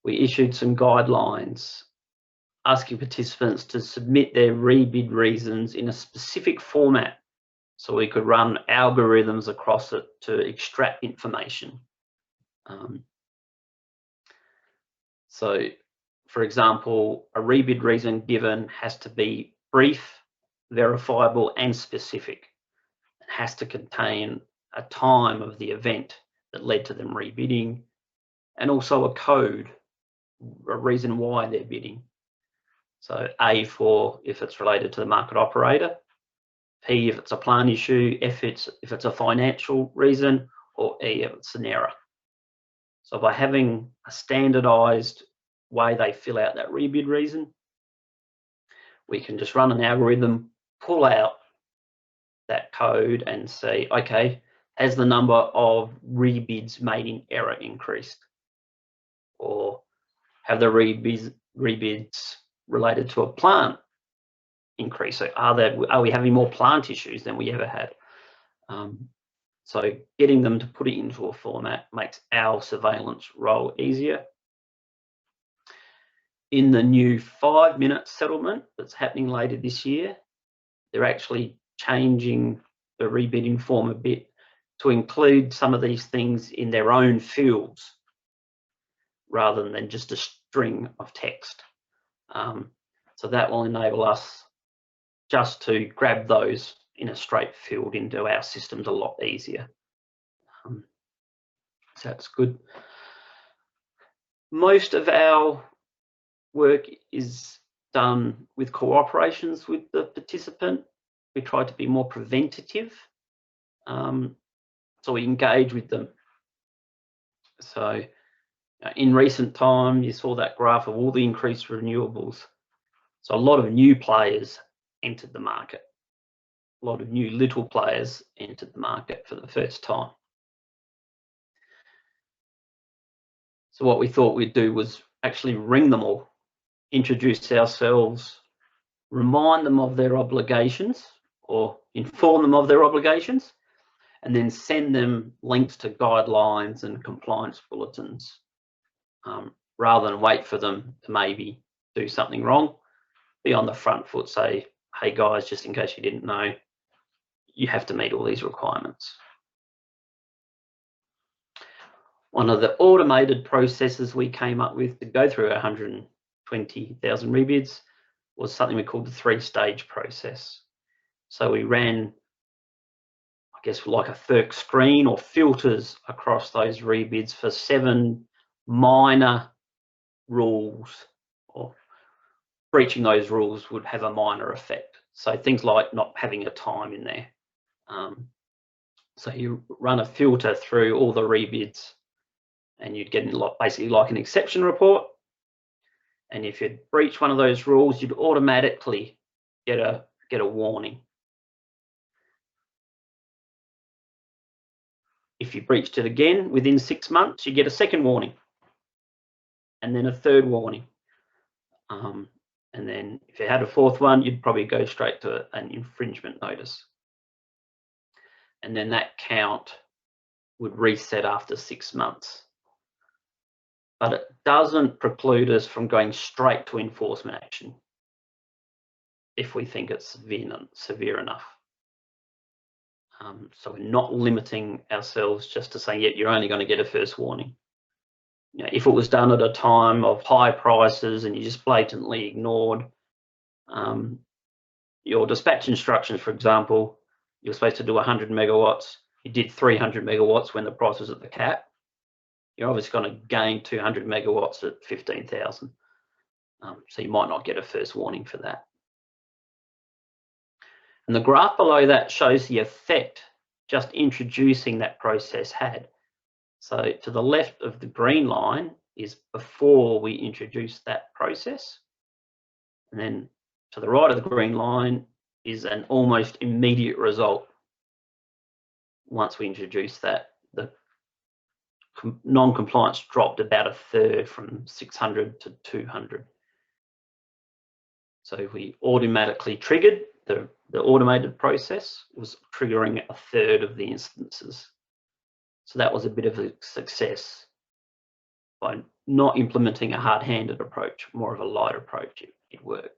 we issued some guidelines asking participants to submit their rebid reasons in a specific format so we could run algorithms across it to extract information. So, for example, a rebid reason given has to be brief, verifiable and specific. It has to contain a time of the event that led to them rebidding and also a code, a reason why they're bidding. So A for if it's related to the market operator, P if it's a plant issue, F if it's a financial reason, or E if it's an error. So by having a standardized way they fill out that rebid reason, we can just run an algorithm, pull out that code and say, okay, has the number of rebids made in error increased? Or have the rebids related to a plant increase? So are we having more plant issues than we ever had? So getting them to put it into a format makes our surveillance role easier. in the new 5-minute settlement that's happening later this year, they're actually changing the rebidding form a bit to include some of these things in their own fields rather than just a string of text. So that will enable us just to grab those in a straight field into our systems a lot easier. So that's good. Most of our work is done with cooperations with the participant. We try to be more preventative, so we engage with them. So in recent time, you saw that graph of all the increased renewables. So a lot of new players entered the market. A lot of new little players entered the market for the first time. So what we thought we'd do was actually ring them all, introduce ourselves, remind them of their obligations or inform them of their obligations, and then send them links to guidelines and compliance bulletins, rather than wait for them to maybe do something wrong. Be on the front foot, say, hey guys, just in case you didn't know, you have to meet all these requirements. One of the automated processes we came up with to go through 120,000 rebids was something we called the 3-stage process. So we ran, I guess, like a FERC screen or filters across those rebids for 7 minor rules, or breaching those rules would have a minor effect. So things like not having a time in there. So you run a filter through all the rebids and you'd get basically like an exception report. And if you'd breach one of those rules, you'd automatically get a warning. If you breached it again within 6 months, you get a second warning, and then a third warning. And then if you had a fourth one, you'd probably go straight to an infringement notice. And then that count would reset after 6 months. But it doesn't preclude us from going straight to enforcement action if we think it's severe enough. So we're not limiting ourselves just to saying, yeah, you're only going to get a first warning. You know, if it was done at a time of high prices and you just blatantly ignored your dispatch instructions, for example, you're supposed to do 100 megawatts, you did 300 megawatts when the price was at the cap, you're obviously going to gain 200 megawatts at 15,000. So you might not get a first warning for that. And the graph below that shows the effect just introducing that process had. So to the left of the green line is before we introduced that process. And then to the right of the green line is an almost immediate result. Once we introduced that, the non-compliance dropped about a third, from 600 to 200. So we automatically triggered, the automated process was triggering a third of the instances. So that was a bit of a success by not implementing a hard-handed approach, more of a light approach. It worked.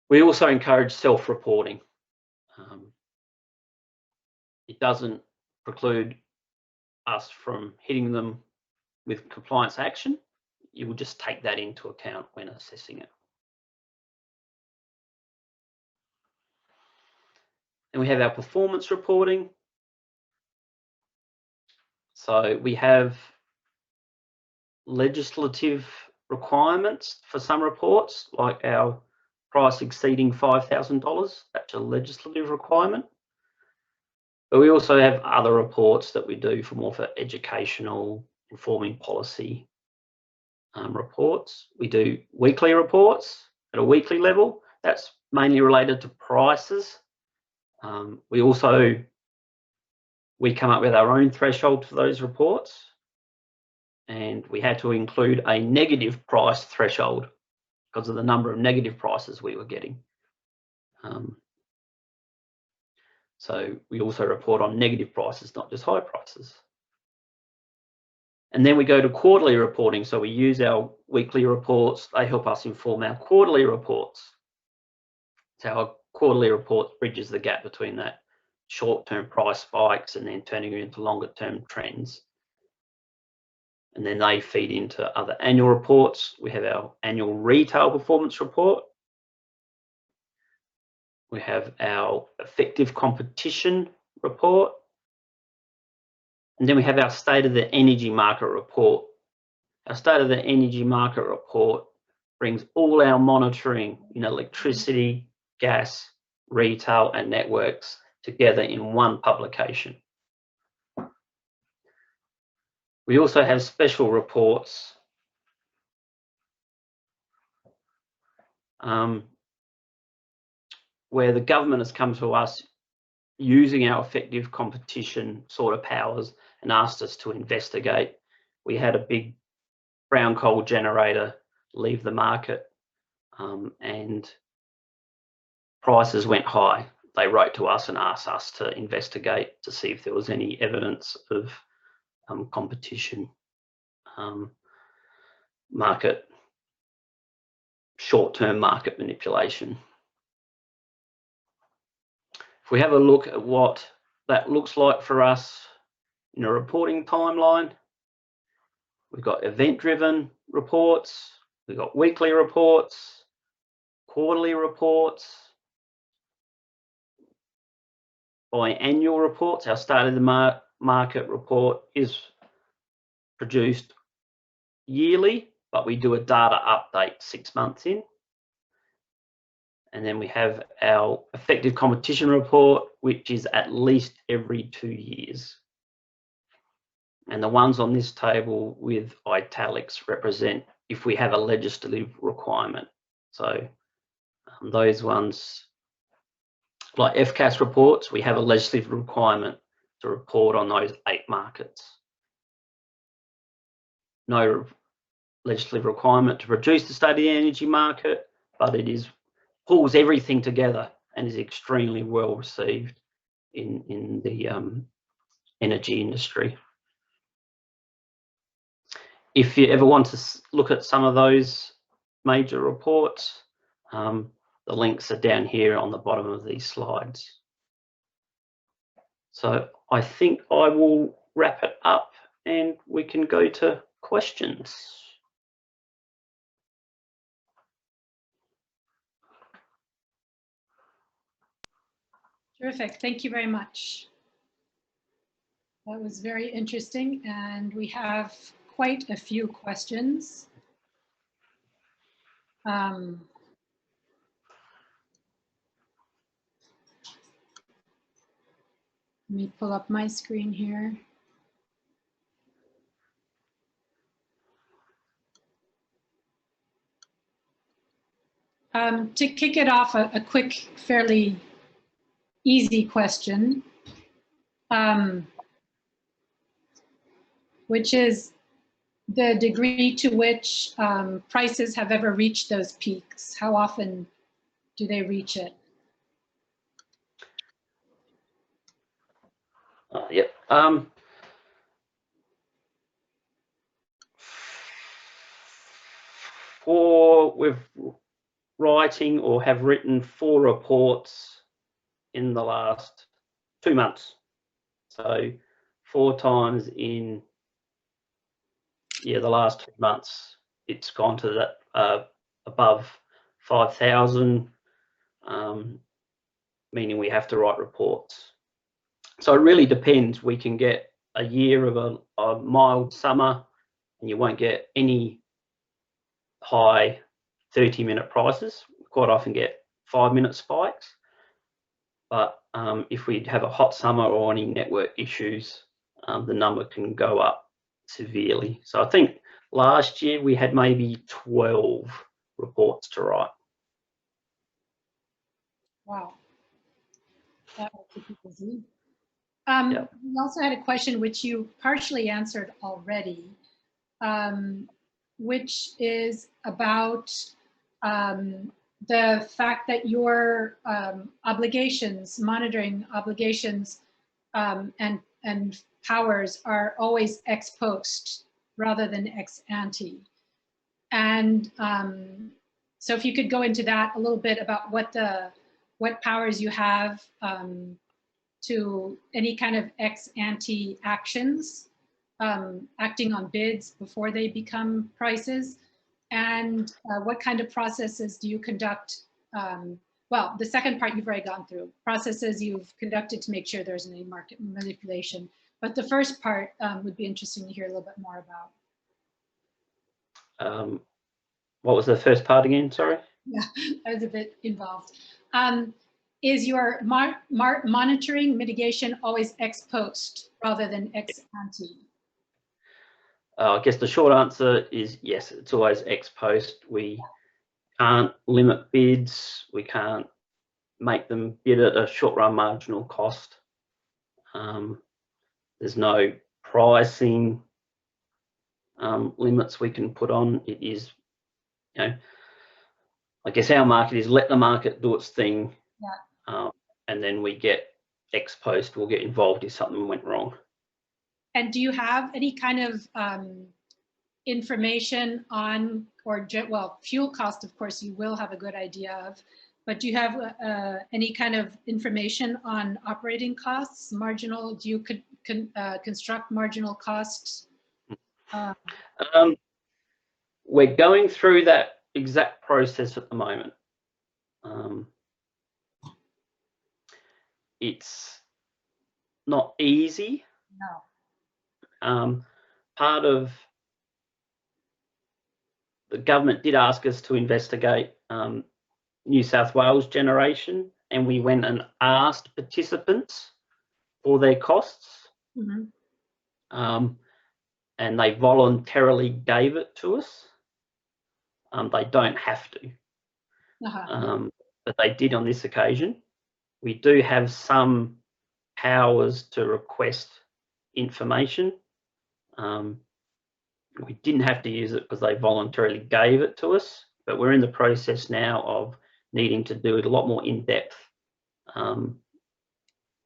We also encourage self-reporting. It doesn't preclude us from hitting them with compliance action. You will just take that into account when assessing it. And we have our performance reporting. So we have legislative requirements for some reports, like our price exceeding $5,000. That's a legislative requirement. But we also have other reports that we do for educational, informing policy reports. We do weekly reports at a weekly level. That's mainly related to prices. We come up with our own threshold for those reports, and we had to include a negative price threshold because of the number of negative prices we were getting. So we also report on negative prices, not just high prices. And then we go to quarterly reporting. So we use our weekly reports. They help us inform our quarterly reports. So our quarterly report bridges the gap between that short-term price spikes and then turning it into longer-term trends. And then they feed into other annual reports. We have our annual retail performance report. We have our effective competition report. And then we have our state of the energy market report. Our state of the energy market report brings all our monitoring in electricity, gas, retail, and networks together in one publication. We also have special reports where the government has come to us using our effective competition sort of powers and asked us to investigate. We had a big brown coal generator leave the market and prices went high. They wrote to us and asked us to investigate to see if there was any evidence of competition, short-term market manipulation. If we have a look at what that looks like for us in a reporting timeline, we've got event-driven reports, we've got weekly reports, quarterly reports, biannual reports. Our state of the market report is produced yearly, but we do a data update 6 months in. And then we have our effective competition report, which is at least every 2 years. And the ones on this table with italics represent if we have a legislative requirement. So those ones, like FCAS reports, we have a legislative requirement to report on those 8 markets. No legislative requirement to produce the state of the energy market, but it pulls everything together and is extremely well received in the energy industry. If you ever want to look at some of those major reports, the links are down here on the bottom of these slides. So I think I will wrap it up and we can go to questions. Terrific. Thank you very much. That was very interesting, and we have quite a few questions. Let me pull up my screen here. To kick it off, a quick, fairly easy question, which is the degree to which prices have ever reached those peaks. How often do they reach it? Yep. We're writing or have written 4 reports in the last 2 months. So 4 times in the last 2 months, it's gone to that above 5,000, meaning we have to write reports. So it really depends. We can get a year of a mild summer and you won't get any high 30-minute prices. We quite often get 5-minute spikes. But if we have a hot summer or any network issues, the number can go up severely. So I think last year we had maybe 12 reports to write. Wow. That was pretty busy. Yep. We also had a question which you partially answered already, which is about the fact that your obligations, monitoring obligations and powers are always ex post. rather than ex ante. And so if you could go into that a little bit about what powers you have to any kind of ex ante actions, acting on bids before they become prices, and what kind of processes do you conduct? Well, the second part you've already gone through, processes you've conducted to make sure there isn't any market manipulation. But the first part would be interesting to hear a little bit more about. What was the first part again? Sorry. Yeah, I was a bit involved. Is your monitoring mitigation always ex post rather than ex ante? I guess the short answer is yes, it's always ex post. We can't limit bids. We can't make them bid at a short run marginal cost. There's no pricing limits we can put on. It is, you know, I guess our market is let the market do its thing. Yeah. And then we get ex post, we'll get involved if something went wrong. And do you have any kind of information on, or well, fuel cost, of course, you will have a good idea of, but do you have any kind of information on operating costs, marginal, do you construct marginal costs? We're going through that exact process at the moment. It's not easy. No. Part of the government did ask us to investigate New South Wales generation, and we went and asked participants for their costs. Mm-hmm. And they voluntarily gave it to us. They don't have to, but they did on this occasion. We do have some powers to request information. We didn't have to use it because they voluntarily gave it to us, but we're in the process now of needing to do a lot more in-depth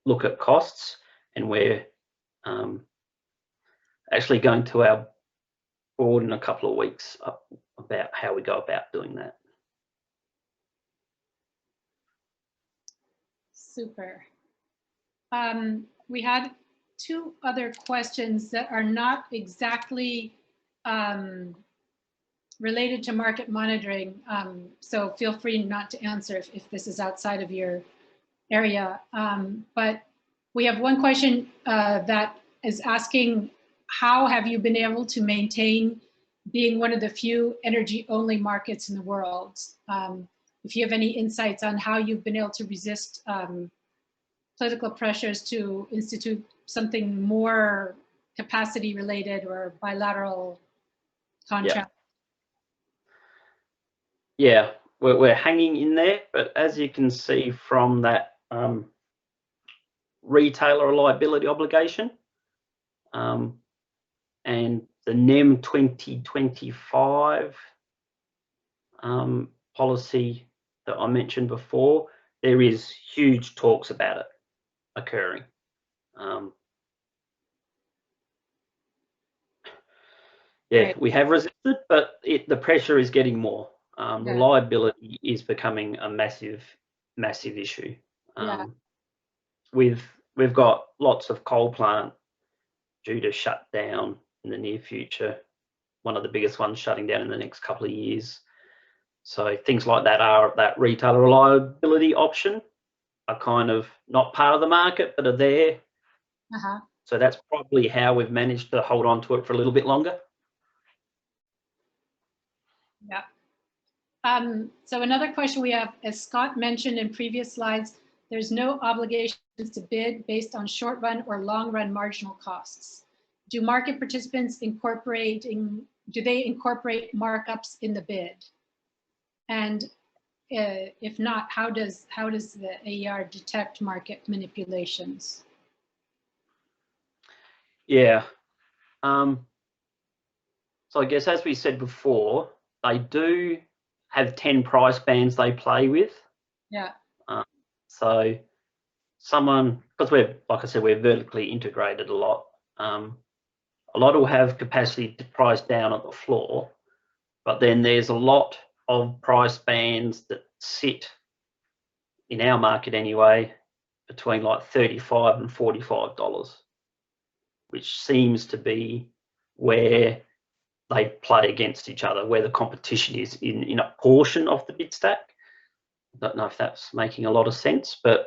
look at costs, and we're actually going to our board in a couple of weeks about how we go about doing that. Super. We had two other questions that are not exactly related to market monitoring, so feel free not to answer if this is outside of your area. But we have one question that is asking, how have you been able to maintain being one of the few energy-only markets in the world? If you have any insights on how you've been able to resist political pressures to institute something more capacity-related or bilateral contract. Yeah, we're hanging in there, but as you can see from that retailer reliability obligation and the NEM 2025 policy that I mentioned before, there is huge talks about it occurring. Yeah, right. We have resisted, but the pressure is getting more. Reliability is becoming a massive issue. We've got lots of coal plant due to shut down in the near future. One of the biggest ones shutting down in the next couple of years. So things like that that retailer reliability option are kind of not part of the market, but are there. So that's probably how we've managed to hold on to it for a little bit longer. Yeah. So another question we have, as Scott mentioned in previous slides, there's no obligations to bid based on short run or long run marginal costs. Do market participants incorporate markups in the bid? And if not, how does the AER detect market manipulations? Yeah. So I guess as we said before, they do have 10 price bands they play with. Yeah. So someone, because we're, like I said, we're vertically integrated a lot. a lot will have capacity to price down at the floor, but then there's a lot of price bands that sit in our market anyway between like $35 and $45, which seems to be where they play against each other, where the competition is in a portion of the bid stack. I don't know if that's making a lot of sense, but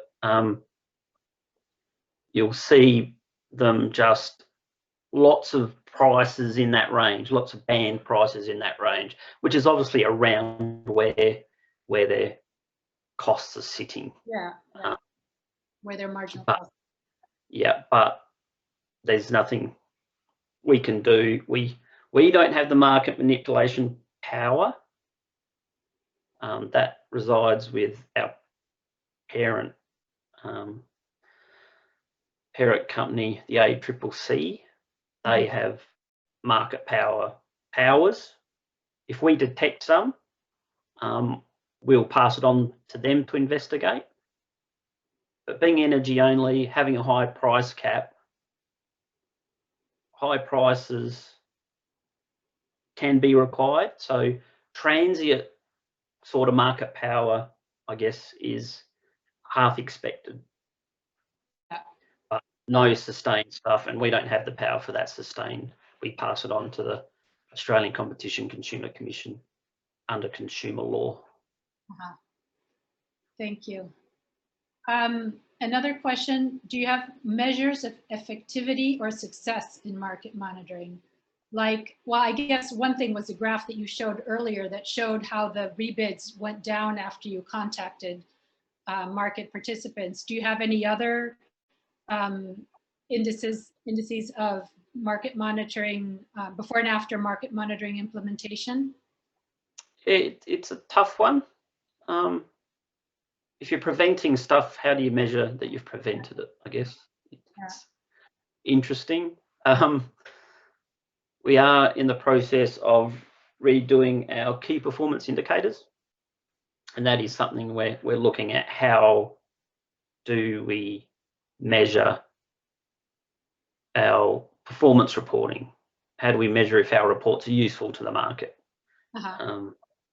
you'll see them just lots of prices in that range, lots of band prices in that range, which is obviously around where their costs are sitting. Yeah, where their marginal but, costs. Yeah, but there's nothing we can do. We don't have the market manipulation power. That resides with our parent company, the ACCC. They have market powers. If we detect some, we'll pass it on to them to investigate. But being energy only, having a high price cap, high prices can be required. So transient sort of market power, I guess, is half expected. Yeah. But no sustained stuff, and we don't have the power for that sustained. We pass it on to the Australian Competition Consumer Commission under consumer law. Thank you. Another question, do you have measures of effectivity or success in market monitoring? Like, well, I guess one thing was a graph that you showed earlier that showed how the rebids went down after you contacted market participants. Do you have any other indices of market monitoring, before and after market monitoring implementation? It's a tough one. If you're preventing stuff, how do you measure that you've prevented it? I guess it's interesting. We are in the process of redoing our key performance indicators, and that is something where we're looking at how do we measure our performance reporting? How do we measure if our reports are useful to the market?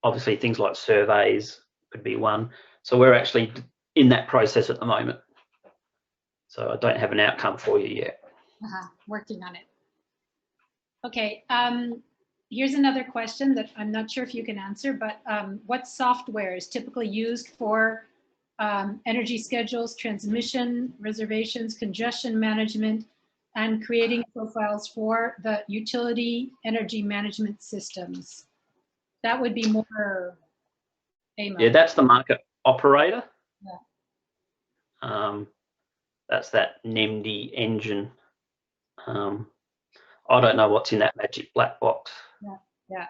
Obviously, things like surveys could be one. So we're actually in that process at the moment. So I don't have an outcome for you yet. Working on it. Okay, here's another question that I'm not sure if you can answer, but what software is typically used for energy schedules, transmission, reservations, congestion management, and creating profiles for the utility energy management systems? That would be more AMO. Yeah, that's the market operator. Yeah. That's that NEMD engine. I don't know what's in that magic black box. Yeah.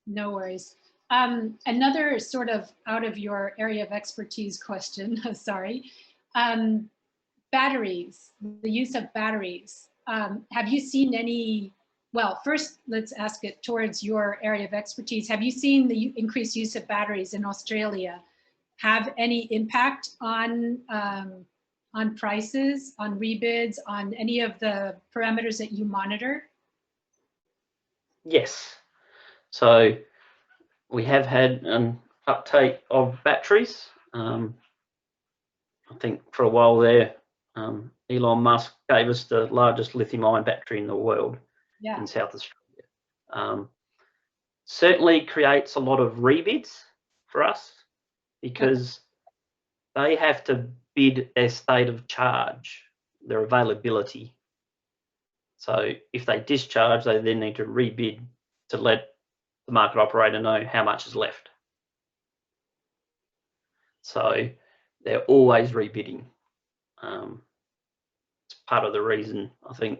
No worries. Another sort of out of your area of expertise question, sorry. Batteries, the use of batteries. Have you seen any, well, first let's ask it towards your area of expertise. Have you seen the increased use of batteries in Australia have any impact on prices, on rebids, on any of the parameters that you monitor? Yes. So we have had an uptake of batteries. I think for a while there, Elon Musk gave us the largest lithium-ion battery in the world in South Australia. Certainly creates a lot of rebids for us because they have to bid their state of charge, their availability. So if they discharge, they then need to rebid to let the market operator know how much is left. So they're always rebidding. It's part of the reason I think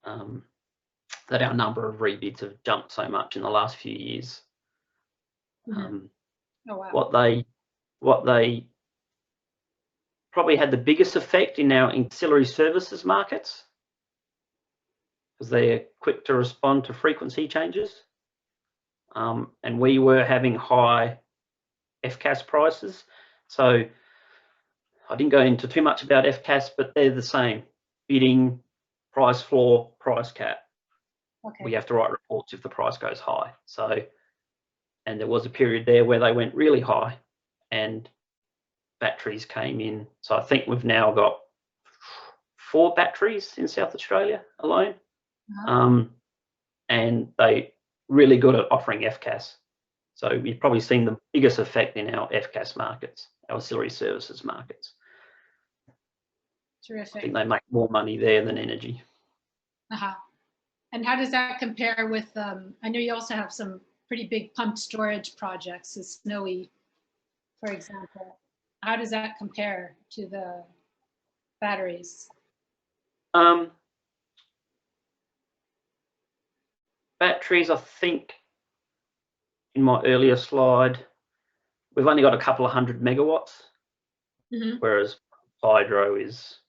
that our number of rebids have jumped so much in the last few years. Oh, wow. What they probably had the biggest effect in our ancillary services markets because they're quick to respond to frequency changes. And we were having high FCAS prices. So I didn't go into too much about FCAS, but they're the same. Bidding, price floor, price cap. Okay. We have to write reports if the price goes high. So, and there was a period there where they went really high and batteries came in. So I think we've now got 4 batteries in South Australia alone. And they really good at offering FCAS. So you've probably seen the biggest effect in our FCAS markets, our ancillary services markets. Terrific. I think they make more money there than energy. And how does that compare with, I know you also have some pretty big pumped storage projects, the Snowy, for example. How does that compare to the batteries? Batteries, I think, in my earlier slide, we've only got a couple of 100 megawatts, whereas hydro is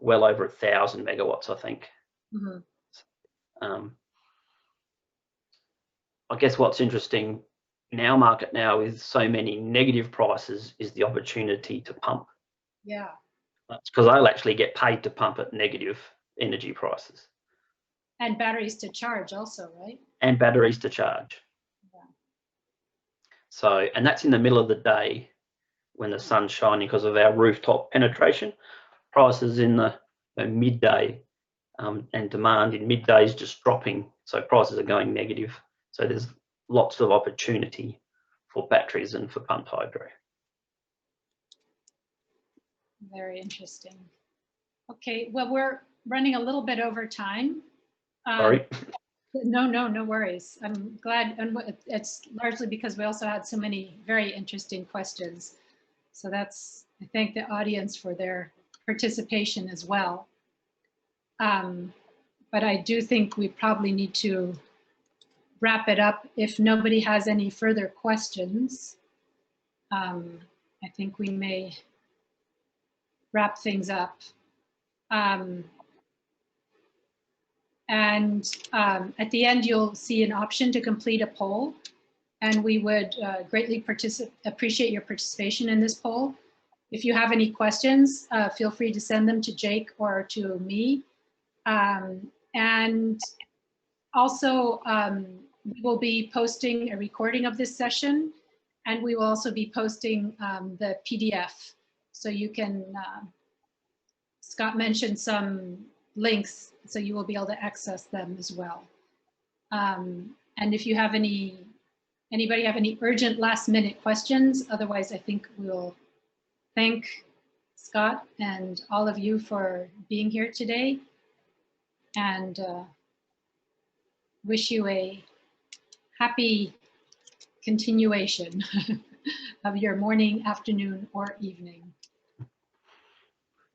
well over 1,000 megawatts, I think. I guess what's interesting in our market now is so many negative prices is the opportunity to pump. Yeah. That's because they'll actually get paid to pump at negative energy prices. And batteries to charge also, right? And batteries to charge. Yeah. So, and that's in the middle of the day when the sun's shining because of our rooftop penetration. Prices in the midday and demand in midday is just dropping. So prices are going negative. So there's lots of opportunity for batteries and for pumped hydro. Very interesting. Okay, well, we're running a little bit over time. Sorry. No worries. I'm glad, and it's largely because we also had so many very interesting questions. So that's, I thank the audience for their participation as well. But I do think we probably need to wrap it up. If nobody has any further questions, I think we may wrap things up. And at the end, you'll see an option to complete a poll. And we would greatly appreciate your participation in this poll. If you have any questions, feel free to send them to Jake or to me. And also, we will be posting a recording of this session, and we will also be posting the PDF. So you can, Scott mentioned some links, so you will be able to access them as well. And if you have anybody have any urgent last minute questions, otherwise I think we'll thank Scott and all of you for being here today, and wish you a happy continuation of your morning, afternoon, or evening.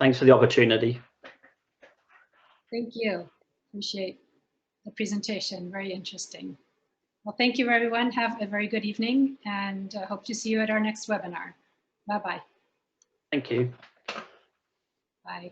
Thanks for the opportunity. Thank you. Appreciate the presentation. Very interesting. Well, thank you, everyone. Have a very good evening, and hope to see you at our next webinar. Bye-bye. Thank you. Bye.